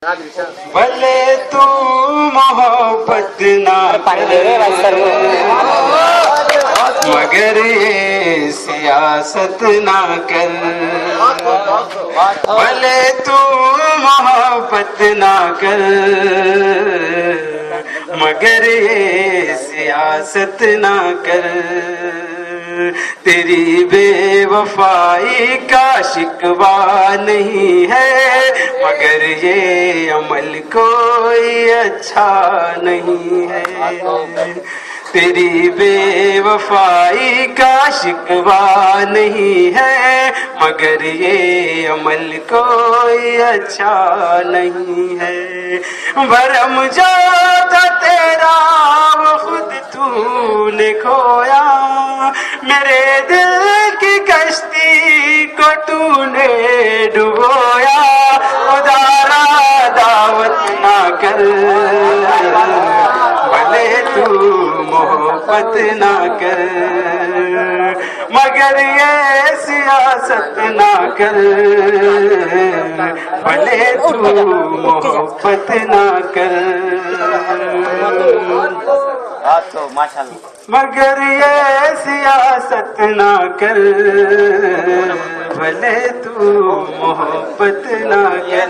بھلے تو محبت نہ کر مگر یہ سیاست نہ کر، بھلے تو محبت نہ کر مگر یہ سیاست نہ کر، تیری بے وفائی کا شکوہ نہیں ہے مگر یہ عمل کوئی اچھا نہیں ہے، تیری بے وفائی کا شکوہ نہیں ہے مگر یہ عمل کوئی اچھا نہیں ہے، بھرم جو تھا تیرا وہ خود تو نے کھویا، میرے دل کی کشتی کو تو نے ڈبویا، خدا را دعوت نہ کر بھلے تو محبت نہ کر مگر یہ سیاست نہ کر، بھلے تو محبت نہ کر مگر یہ سیاست نہ کر، بھلے تو محبت نہ کر۔